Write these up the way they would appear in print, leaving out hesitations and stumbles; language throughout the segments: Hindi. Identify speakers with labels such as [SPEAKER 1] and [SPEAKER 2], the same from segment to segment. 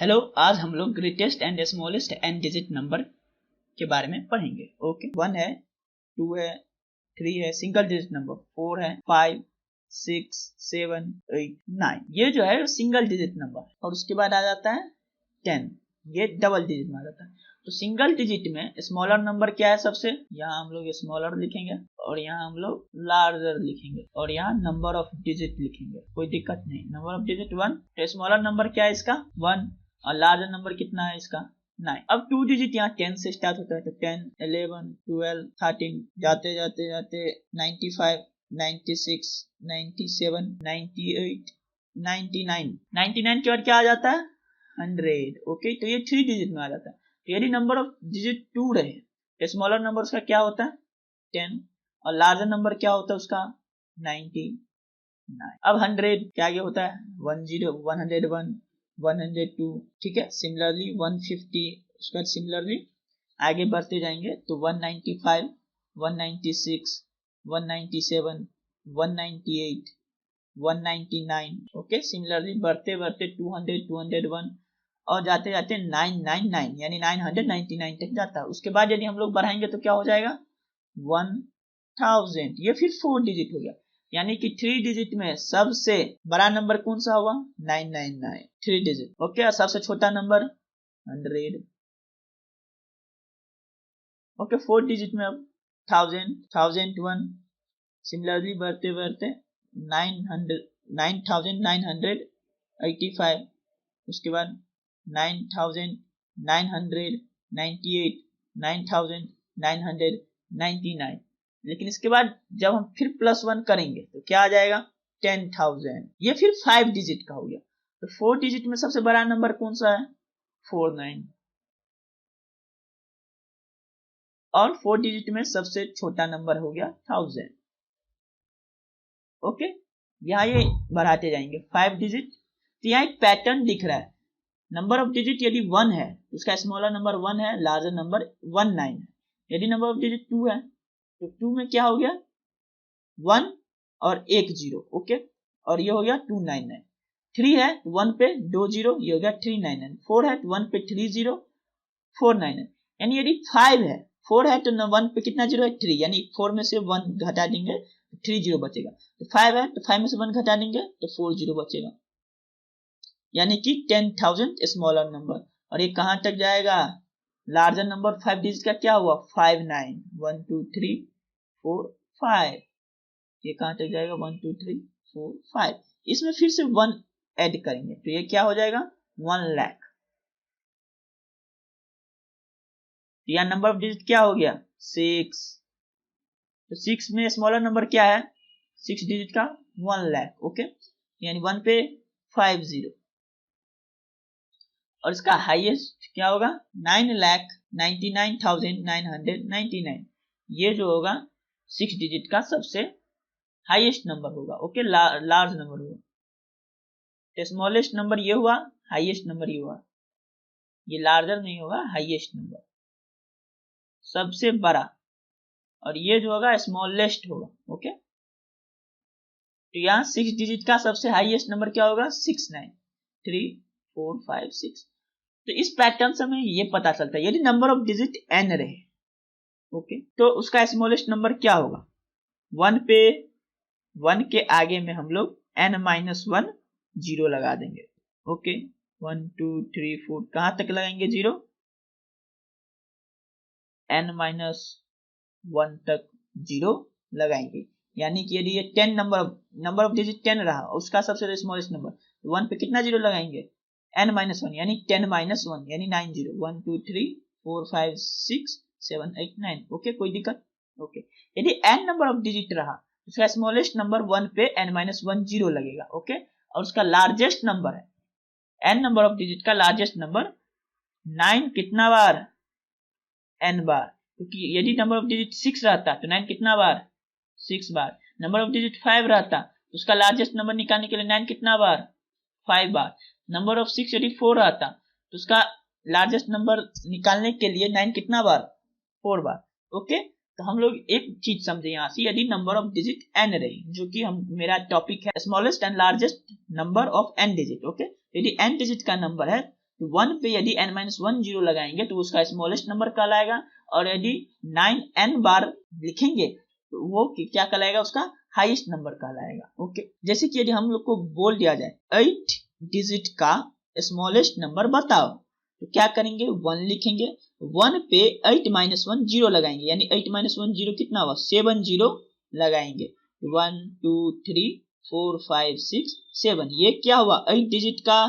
[SPEAKER 1] हेलो, आज हम लोग greatest and smallest n digit number के बारे में पढ़ेंगे। ओके, 1 है, 2 है, 3 है, सिंगल डिजिट नंबर 4 है, 5, 6, 7, 8, 9। ये जो है सिंगल डिजिट नंबर। और उसके बाद आ जाता है 10, ये डबल डिजिट में आ जाता है। तो सिंगल डिजिट में स्मॉलर नंबर क्या है सबसे, यहाँ हम लोग स्मॉलर लिखेंगे और यहाँ हम लोग लार्जर लिखेंगे और यहाँ नंबर ऑफ डिजिट लिखेंगे, कोई दिक्कत नहीं। नंबर ऑफ डिजिट 1, तो स्मॉलर नंबर क्या है इसका 1 और लार्जर नंबर कितना है इसका 9। अब 2 डिजिट यहाँ 10 से स्टार्ट होता है, तो 10, 11, 12, 13 जाते जाते जाते 95, 96, 97, 98, 99। 99 के बाद क्या आ जाता है 100। ओके, तो ये 3 डिजिट में आ जाता है। तो यदि नंबर ऑफ डिजिट 2 रहे तो स्मॉलर नंबर उसका क्या होता है 10 और लार्जर नंबर क्या होता है उसका 99। अब 100 के आगे होता है 10, 101, 102, ठीक है। सिमिलरली 150, उसका सिमिलरली आगे बढ़ते जाएंगे तो 195, 196, 197, 198, 199। ओके, सिमिलरली बढ़ते बढ़ते 200, 201 और जाते जाते 999 यानी 999 तक जाता है। उसके बाद यदि हम लोग बढ़ाएंगे तो क्या हो जाएगा 1000। ये फिर 4 डिजिट हो गया, यानी कि 3 डिजिट में सबसे बड़ा नंबर कौन सा हुआ 999, 3 डिजिट। ओके, और सबसे छोटा नंबर 100। ओके, 4 डिजिट में अब 1000, 1001, सिमिलरली बढ़ते बढ़ते 900, 9985, उसके बाद 9998, 9999। लेकिन इसके बाद जब हम फिर +1 करेंगे तो क्या आ जाएगा 10,000। ये फिर 5 डिजिट का हो गया। तो 4 डिजिट में सबसे बड़ा नंबर कौन सा है 49 और 4 डिजिट में सबसे छोटा नंबर हो गया 1000। ओके, यहाँ ये बढ़ाते जाएंगे 5 डिजिट। तो यहाँ एक पैटर्न दिख रहा है। नंबर ऑफ डिजिट यदि 1 है तो उसका स्मॉलर नंबर 1 है, लार्जर नंबर 19 है। यदि नंबर ऑफ डिजिट 2 है तो 2 में क्या हो गया 1 और 1 0। ओके, और ये हो गया 299। 3 है तो 1 पे 2 0, ये हो गया 399। 4 है तो 1 पे 3 0, 499। यानी यदि 5 है, 4 है तो 1 पे कितना 0 है 3, यानी 4 में से 1 घटा देंगे तो 3 0 बचेगा। तो 5 है तो 5 में से 1 घटा देंगे तो 4 0 बचेगा, यानी कि 10,000 स्मॉलर नंबर। और ये कहां तक जाएगा लार्जर नंबर 5 डिजिट का क्या हुआ 59, 1 2 3 4 5। ये कहां तक जाएगा 1 2 3 4 5। इसमें फिर से 1 ऐड करेंगे तो ये क्या हो जाएगा 1 लाख। या नंबर ऑफ डिजिट क्या हो गया 6। तो 6 में स्मॉलर नंबर क्या है 6 डिजिट का 1 लाख। ओके, यानी 1 पे 50 और इसका हाईएस्ट क्या होगा 9,99,999। ये जो होगा 6 डिजिट का सबसे हाईएस्ट नंबर होगा। ओके, लार्ज नंबर होगा। स्मॉलेस्ट नंबर ये हुआ, हाईएस्ट नंबर ये हुआ। ये लार्जर नहीं होगा, हाईएस्ट नंबर सबसे बड़ा, और ये जो होगा स्मॉलेस्ट होगा। ओके, तो यहाँ 6 डिजिट का सबसे हाईएस्ट नंबर क्या होगा 69345 तो इस पैटर्न से हमें ये पता चलता है यदि नंबर ऑफ डिजिट n रहे, ओके, तो उसका स्मॉलेस्ट नंबर क्या होगा 1 पे 1 के आगे में हम लोग n-1 0 लगा देंगे। ओके, 1 2 3 4 कहां तक लगाएंगे 0 n-1 तक 0 लगाएंगे। यानी कि यदि ये 10 नंबर ऑफ डिजिट 10 रहा उसका सबसे स्मॉलेस्ट नंबर 1 पे कितना 0 लगाएंगे n-1 यानी 10-1 यानी 90। 1 2 3 4 5 6 7 8 9। ओके, कोई दिक्कत। ओके, यदि n नंबर ऑफ डिजिट रहा उसका स्मॉलेस्ट नंबर 1 पे n-1 0 लगेगा। ओके, और उसका लार्जेस्ट नंबर है n नंबर ऑफ डिजिट का लार्जेस्ट नंबर 9 कितना बार n बार, क्योंकि यदि नंबर ऑफ डिजिट 6 रहता तो 9 कितना बार 6 बार। नंबर ऑफ डिजिट 5 रहता तो उसका लार्जेस्ट नंबर निकालने के लिए 9 कितना बार 5 बार। नंबर ऑफ 6 यदि 4 रहता तो उसका लार्जेस्ट नंबर निकालने के लिए 9 कितना बार 4 बार। ओके, तो हम लोग एक चीज समझे यहाँ से, यदि नंबर ऑफ डिजिट n रही, जो कि हम मेरा टॉपिक है smallest and largest number of n digit. Okay, यदि n डिजिट का नंबर है तो 1 पे यदि n-1 जीरो लगाएंगे तो उसका स्मॉलेस्ट नंबर कहलाएगा, और यदि 9n बार लिखेंगे तो वो क्या कहलाएगा, उसका हाईएस्ट नंबर कहलाएगा। ओके, जैसे कि यदि हम लोग को बोल दिया जाए 8 डिजिट का स्मॉलेस्ट नंबर बताओ, तो क्या करेंगे, 1 लिखेंगे, 1 पे 8-1 जीरो लगाएंगे, यानी 8-1 जीरो कितना हुआ, 7 जीरो लगाएंगे, 1 2 3 4 5 6 7, ये क्या हुआ, 8 डिजिट का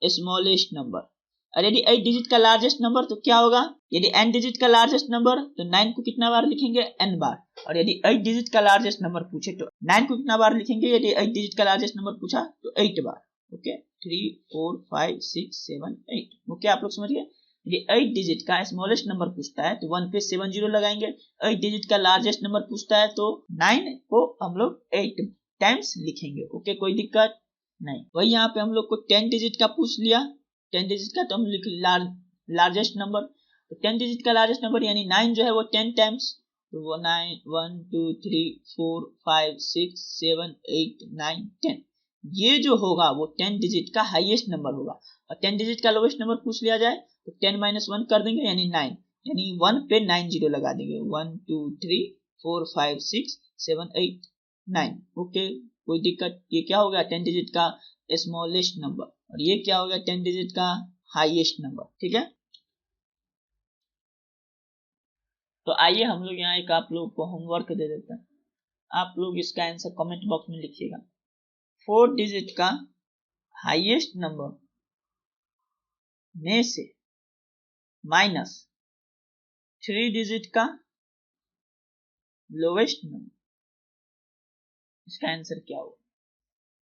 [SPEAKER 1] स्मॉलेस्ट नंबर। और यदि 8 डिजिट का लार्जेस्ट नंबर तो क्या होगा, यदि n डिजिट का लार्जेस्ट नंबर तो 9 को कितना बार लिखेंगे, n बार, और यदि 8 डिजिट का लार्जेस्ट नंबर पूछे तो 9 को कितना बार लिखेंगे, यदि 8 डिजिट का लार्जेस्ट नंबर पूछा तो 8 बार। ओके, 3 4 5 6 7 8। ओके, आप लोग समझ गए। यदि 8 डिजिट का स्मॉलेस्ट नंबर पूछता है तो 1 पे 7 जीरो लगाएंगे, 8 डिजिट का लार्जेस्ट नंबर पूछता है तो 9 को हम लोग 8 टाइम्स लिखेंगे। ओके, कोई दिक्कत नहीं। वही यहाँ पे हम लोग को 10 डिजिट का पूछ लिया, 10 डिजिट का तो हम लिख लार्जेस्ट नंबर, तो 10 डिजिट का लार्जेस्ट नंबर यानी 9 जो है वो 10 टाइम्स, तो वो 9 1 2 3 4 5 6 7 8 9 10, ये जो होगा वो 10 डिजिट का हाईएस्ट नंबर होगा। और 10 डिजिट का लोएस्ट नंबर पूछ लिया जाए तो 10-1 कर देंगे यानी 9, यानी 1 पे 9 जीरो लगा देंगे, 1 2 3 4 5 6 7 8 9। ओके, कोई दिक्कत। ये क्या हो गया, 10 डिजिट का स्मॉलेस्ट नंबर, और ये क्या हो गया, 10 डिजिट का हाईएस्ट नंबर। ठीक है, तो आइए हम लोग यहाँ एक आप लोग को होमवर्क दे देते हैं, आप लोग इसका आंसर कमेंट बॉक्स में लिखिएगा। 4 डिजिट का हाईएस्ट नंबर में से माइनस 3 डिजिट का लोवेस्ट नंबर, इसका आंसर क्या होगा।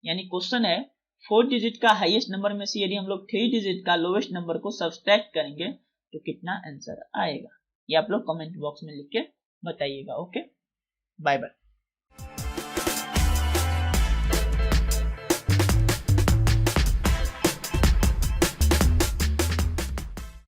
[SPEAKER 1] यानी क्वेश्चन है 4 डिजिट का हाईएस्ट नंबर में से यदि हम लोग 3 डिजिट का लोवेस्ट नंबर को सब्सट्रैक्ट करेंगे तो कितना आंसर आएगा, ये आप लोग कमेंट बॉक्स में लिख के बताइएगा। Okay, bye bye.